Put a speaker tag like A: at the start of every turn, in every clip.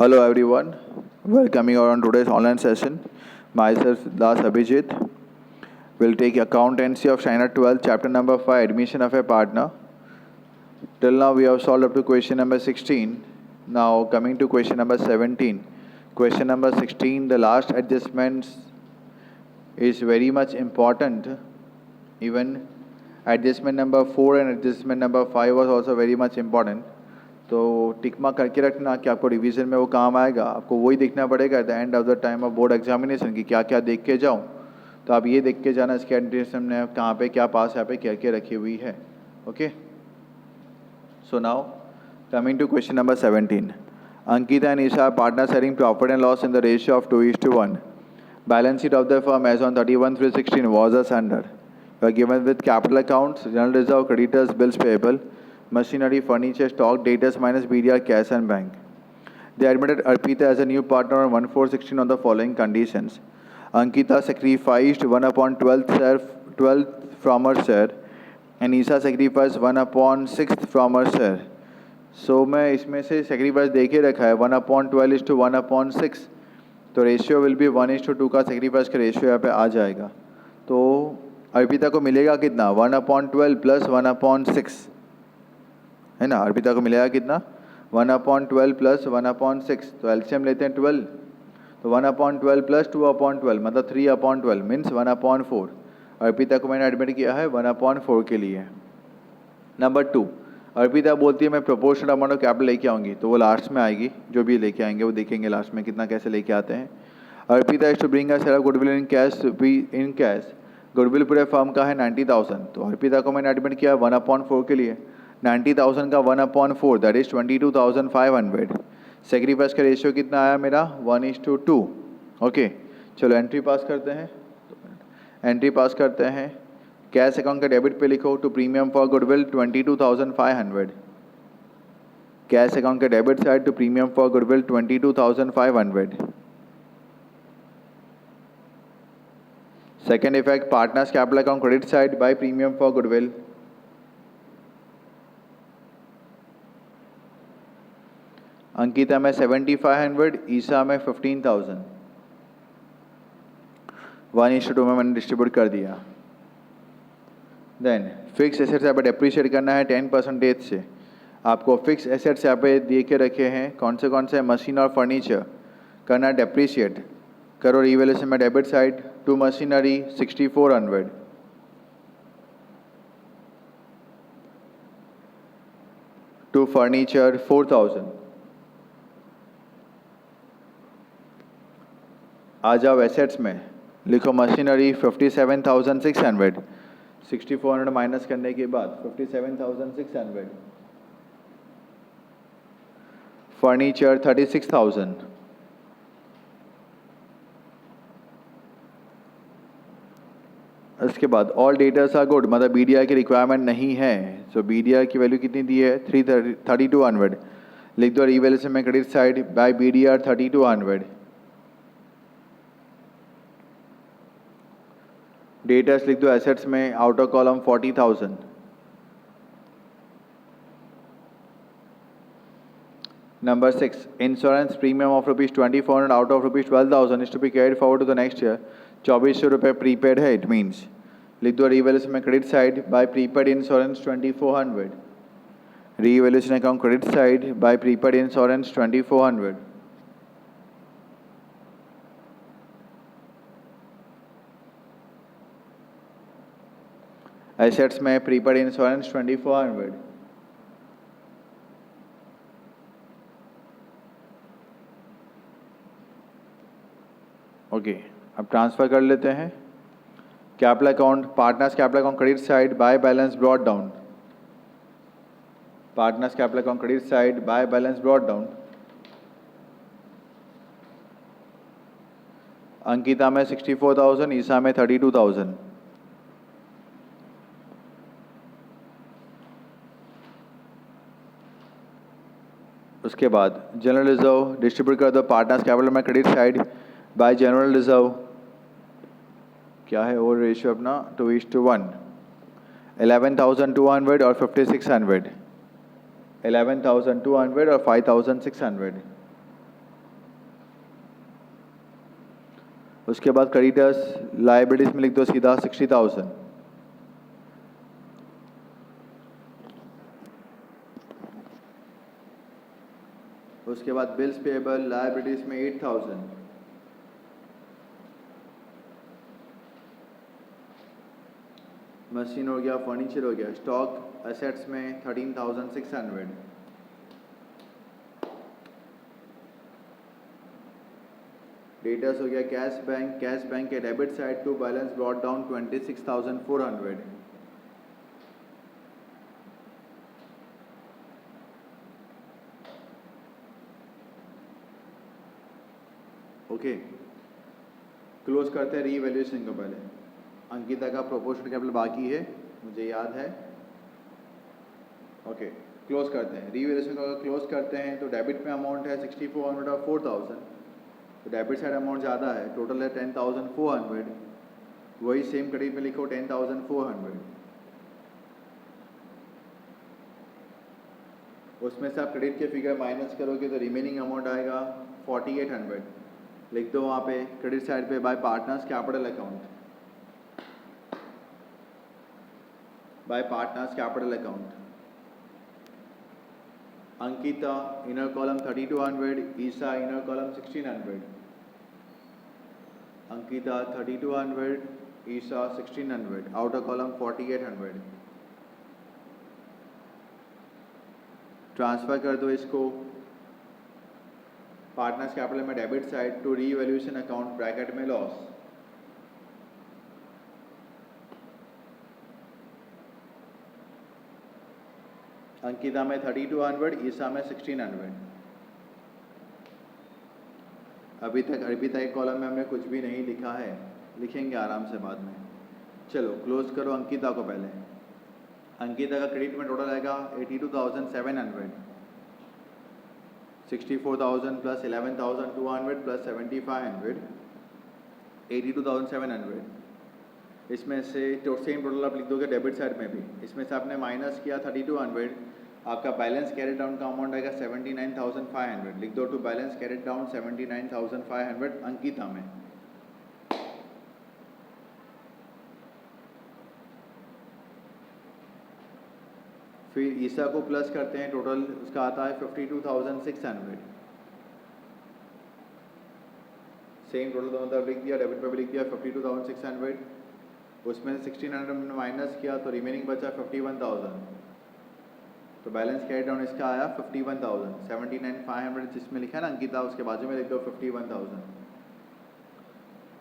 A: Hello everyone, welcoming you on today's online session. Myself Das Abhijit will take accountancy of China 12 chapter number 5 admission of a partner. Till now we have solved up to question number 16. Now coming to question number 17. Question number 16, the last adjustments is very much important. Even adjustment number 4 and adjustment number 5 was also very much important. तो tick mark करके रखना कि आपको revision में वो काम आएगा. आपको वही देखना पड़ेगा at the end of the time of board examination कि क्या क्या देख के जाऊँ. तो आप ये देख के जाना इसके एडमिशन में कहाँ पे क्या पास यहाँ पे क्या क्या रखी हुई है. Okay, so now coming to question number 17. Ankita and Isha are partners sharing profit and loss in the ratio of 2:1. Balance sheet of the firm as on 31/3/16 was as under. You are given with capital accounts, general reserve, creditors, bills payable, machinery, furniture, stock, debtors minus BDR, cash and bank. They admitted Arpita as a new partner on 1/4/16 on the following conditions. Ankita sacrificed 1/12 from her share and Isha sacrificed 1/6 from her share. So मैं इसमें से sacrifice दे के रखा है 1/12 is to 1/6. तो ratio will be 1:2 का sacrifice का ratio यहाँ पे आ जाएगा. तो अर्पिता को मिलेगा कितना 1/12 प्लस 1/6 है ना. अर्पिता को मिलेगा कितना 1/12 प्लस 1/6. तो एलसीएम लेते हैं 12. तो 1/12 प्लस 2/12 मतलब 3/12 मीन्स 1/4. अर्पिता को मैंने एडमिट किया है 1/4 के लिए. नंबर 2, अर्पिता बोलती है मैं प्रोपोर्शनल अमाउंट ऑफ कैपिटल लेके आऊँगी. तो वो लास्ट में आएगी, जो भी लेके आएंगे वो देखेंगे लास्ट में कितना कैसे लेके आते हैं. Arpita is to bring a share of goodwill in cash. Goodwill पूरे फर्म का है 90,000. तो अर्पिता को मैंने एडमिट किया 1/4 के लिए. 90,000 का 1/4 दैट इज 22,500. सेक्रीफाइस का रेशियो कितना आया मेरा 1:2. ओके, चलो एंट्री पास करते हैं. कैश अकाउंट का डेबिट पे लिखो to premium for goodwill 22,500. Cash account का debit side to premium for goodwill 22,500. Second effect partners capital account credit side by premium for goodwill. Ankita में 7,500, ईशा में 15,000. 1:2 में मैंने डिस्ट्रीब्यूट कर दिया. देन फिक्स एसेट्स यहाँ पे डेप्रीशिएट करना है 10% से. आपको फिक्स एसेट्स यहाँ पे दे के रखे हैं कौन से मशीन और फर्नीचर करना डेप्रीशिएट करो. रिवैल्यूएशन में debit side to machinery 6,400. To furniture 4,000. आ जाओ एसेट्स में लिखो मशीनरी 57,600. 6,400 माइनस करने के बाद 57,600. फर्नीचर 36,000. उसके बाद ऑल डेटर्स आर गुड मतलब बीडीआर की रिक्वायरमेंट नहीं है. सो बीडीआर की वैल्यू कितनी दी है 3,200. लिख दो रिवैल्यूएशन में credit side by BDR 3,200. Debtors लिख दो एसेट्स में outer column 40,000. Number 6, insurance premium of ₹2,400 out of ₹12,000 is to be carried forward to the next year. 2,400 रुपये प्रीपेड है. इट मीन्स लिख दो रिवैल्यूएशन में credit side bye prepaid insurance 2,400. Revaluation account credit side bye prepaid insurance 2,400. Assets में prepaid insurance 2,400. Okay, अब transfer कर लेते हैं. Capital account partners capital account credit side by balance brought down. Partners capital account credit side by balance brought down. Ankita में 64,000, ईशा में 32,000. उसके बाद general reserve distribute कर दो पार्टनर्स कैपिटल में credit side bye general reserve. क्या है और रेशियो अपना 2:1. 11,200 और 5,600. 11,200 और 5,600. उसके बाद क्रेडिटर्स लाइबिलिटीज में लिख दो सीधा 60,000। उसके बाद बिल्स पेएबल लाइबिलिटीज में 8,000। मशीन हो गया, फर्नीचर हो गया, स्टॉक एसेट्स में 13,600। डेटर्स हो गया कैश बैंक के debit side to balance brought down 26,400। Okay, close करते हैं रीवैल्यूएशन को। पहले अंकिता का प्रोपोर्शनल कैपिटल बाकी है, मुझे याद है। ओके, क्लोज करते हैं रीवैल्यूएशन को। अगर क्लोज करते हैं तो डेबिट में अमाउंट है 6,400 और 4,000, तो डेबिट साइड अमाउंट ज़्यादा है, टोटल है 10,400। वही सेम क्रेडिट में लिखो 10,400। उसमें से आप क्रेडिट के फिगर माइनस करोगे तो रिमेनिंग अमाउंट आएगा 4,800। लिख दो वहाँ पे क्रेडिट साइड पे by partners capital account, by partners capital account. Ankita inner column 3,200, Isa inner column 1,600। Ankita 3,200, Isa 1,600, outer column 4,800। Transfer कर दो इसको पार्टनर्स कैपिटल में debit side to revaluation account bracket में लॉस। अंकिता में 3,200, ईसा में 1,600। अभी तक अर्पिता के कॉलम में हमने कुछ भी नहीं लिखा है, लिखेंगे आराम से बाद में। चलो क्लोज करो अंकिता को पहले। अंकिता का क्रेडिट में टोटल आएगा 82,700, 64,000 प्लस 11,200 प्लस 7,500, 82,700। इसमें से सेम टोटल आप लिख दोगे डेबिट साइड में भी। इसमें से आपने माइनस किया 3,200, आपका बैलेंस कैरी डाउन का अमाउंट आएगा 79,500। लिख दो to balance carry down 79,500 Ankita में। फिर ईसा को प्लस करते हैं, टोटल उसका आता है 52,600। सेम टोटल दोनों तरफ लिख दिया, डेबिट पे भी लिख दिया 52,600। उसमें 1,600 माइनस किया तो रिमेनिंग बचा 51,000। तो बैलेंस कैरी डाउन इसका आया 51,000। 79,500 जिसमें लिखा है ना अंकिता, उसके बाजू में लिख दो 51,000।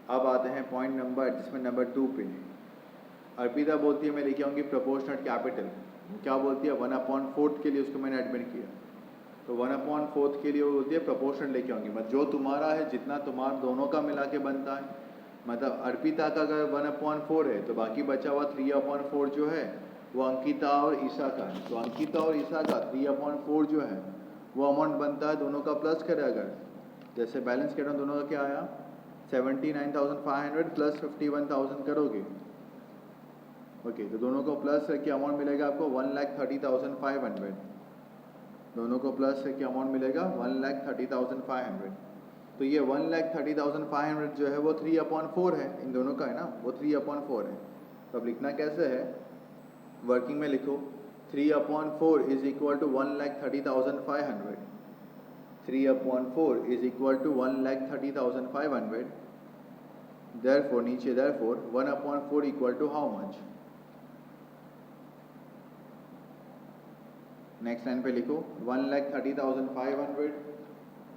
A: अब आते हैं पॉइंट नंबर जिसमें नंबर 2 पे अर्पिता बोलती है मैं लेके आऊँगी प्रोपोर्शनल कैपिटल। क्या बोलती है 1/4 के लिए उसको मैंने एडमिट किया, तो 1/4 के लिए वो बोलती है प्रोपोर्शनल लेके आऊँगी। मतलब जो तुम्हारा है जितना तुम्हारा दोनों का मिला के बनता है, मतलब अर्पिता का अगर 1/4 है तो बाकी बचा हुआ 3/4 जो है वो अंकिता और ईसा का है। तो अंकिता और ईसा का 3/4 जो है वो अमाउंट बनता है दोनों का प्लस करें अगर, जैसे बैलेंस कैरी डाउन दोनों का क्या आया 79,500 प्लस 51,000 करोगे। ओके, तो दोनों को प्लस करके अमाउंट मिलेगा आपको 1,30,500। दोनों को प्लस करके अमाउंट मिलेगा 1,30,500। तो ये 1,30,500 जो है वो 3/4 है, इन दोनों का है ना, वो 3/4 है। तो अब लिखना कैसे है, वर्किंग में लिखो 3/4 is equal to 1,30,500। 3/4 is equal to 1,30,500। Therefore नीचे therefore 1/4 equal to how much. Next line पे लिखो 1,30,500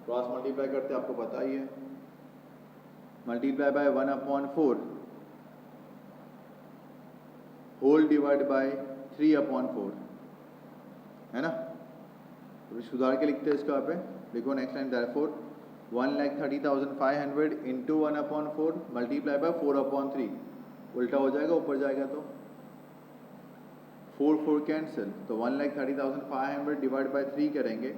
A: क्रॉस मल्टीप्लाई करते आपको पता ही है, multiply by 1/4 whole divide by 3/4 है ना। तो सुधार के लिखते हैं इसका पे लिखो next line therefore 1,30,500 into 1/4 multiply by 4/3। उल्टा हो जाएगा, ऊपर जाएगा तो 4 कैंसिल, तो 1,30,500 डिवाइड बाय 3 करेंगे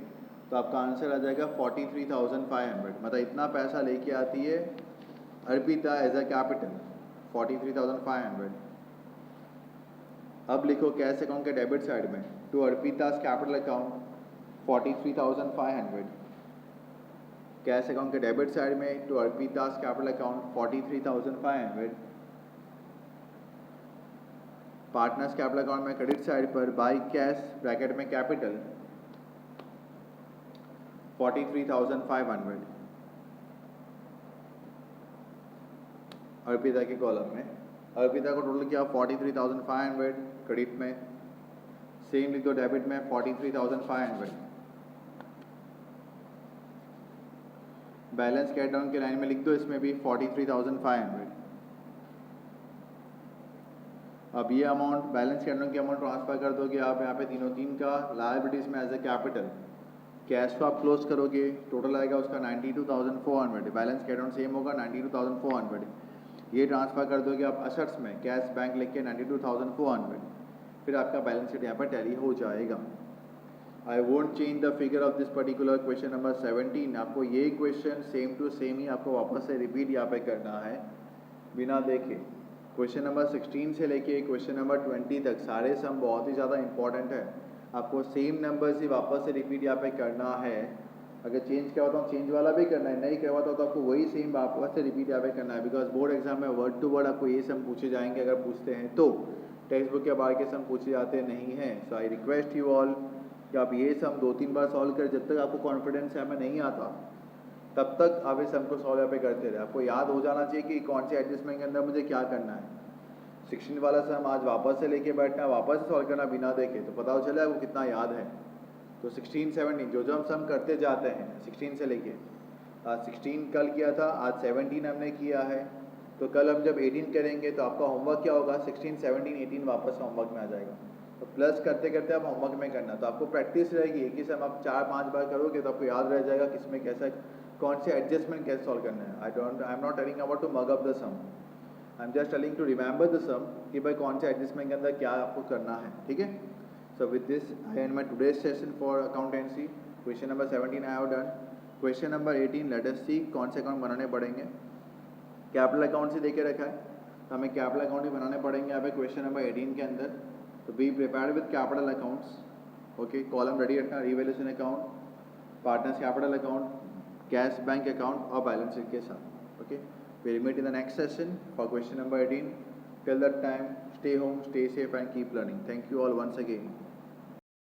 A: तो आपका आंसर आ जाएगा 43,500। मतलब इतना पैसा लेके आती है अर्पिता एज अ कैपिटल 43,500। अब लिखो कैश अकाउंट के डेबिट साइड में to Arpita's capital account 43,500। Cash account के डेबिट साइड में to Arpita's capital account 43,500, partners capital account में क्रेडिट साइड पर बाई कैश ब्रैकेट में कैपिटल 43,500 अर्पिता के कॉलम में। अर्पिता को टोटल किया 43,500 क्रेडिट में, सेम लिख दो डेबिट में 43,500। बैलेंस कैश डाउन के लाइन में लिख दो इसमें भी 43,500। अब ये अमाउंट बैलेंस कैश डाउन की अमाउंट ट्रांसफर कर दोगे आप यहाँ पे तीनों तीन का लायबिलिटीज में एज ए कैपिटल। कैश को आप क्लोज करोगे, टोटल आएगा उसका 92,400। बैलेंस कैश डाउन सेम होगा 92,400। ये ट्रांसफर कर दोगे आप असेट्स में, कैश बैंक लिख के 92,400, फिर आपका बैलेंस शीट यहाँ पर टैली हो जाएगा। I won't change the figure of this particular question number 17। आपको ये क्वेश्चन सेम टू सेम ही आपको वापस से रिपीट यहाँ पे करना है बिना देखे। क्वेश्चन नंबर 16 से लेके क्वेश्चन नंबर 20 तक सारे सम बहुत ही ज़्यादा इंपॉर्टेंट है। आपको सेम नंबर ही वापस से रिपीट यहाँ पे करना है। अगर चेंज किया होता तो चेंज वाला भी करना है, नहीं किया होता तो आपको वही सेम वापस से रिपीट यहाँ पे करना है। बिकॉज बोर्ड एग्जाम में वर्ड टू वर्ड आपको ये सम पूछे जाएंगे, अगर पूछते हैं तो। टेक्स्ट बुक के बाहर के सम पूछे जाते नहीं हैं। सो आई रिक्वेस्ट यू ऑल कि आप ये सम 2-3 बार सॉल्व करें। जब तक आपको कॉन्फिडेंस हमें नहीं आता तब तक आप इस सम को सॉल्व यहाँ पे करते रहे। आपको याद हो जाना चाहिए कि कौन से एडजस्टमेंट के अंदर मुझे क्या करना है। 16 वाला सम आज वापस से लेके बैठना, वापस से सॉल्व करना बिना देखे, तो पता चले आपको कितना याद है। तो 16, 17 जो हम सम करते जाते हैं 16 से लेके, आज 16 कल किया था, आज 17 हमने किया है। तो कल हम जब 18 करेंगे तो आपका होमवर्क क्या होगा, 16, 17, 18 वापस होमवर्क में आ जाएगा। तो प्लस करते करते आप होमवर्क में करना, तो आपको प्रैक्टिस रहेगी। एक ही सम आप 4-5 बार करोगे तो आपको याद रह जाएगा किसमें कैसा, कौन से एडजस्टमेंट कैसे सॉल्व करना है। I am not telling about to mug up the sum, I am just telling to remember the sum कि भाई कौन से एडजस्टमेंट के अंदर क्या आपको करना है, ठीक है। So with this I end my today's session for accountancy. Question number 17 I have done. Question number 18 let us see कौन से अकाउंट बनाने पड़ेंगे। कैपिटल अकाउंट से देके रखा है तो हमें कैपिटल अकाउंट भी बनाने पड़ेंगे यहाँ पे क्वेश्चन नंबर 18 के अंदर। तो be prepared with capital accounts, okay. Column ready रखना, revaluation account, partners capital account, cash bank account और बैलेंस शीट के साथ, okay. We'll meet in the next session for question number 18. Till that time, stay home, stay safe and keep learning. Thank you all once again.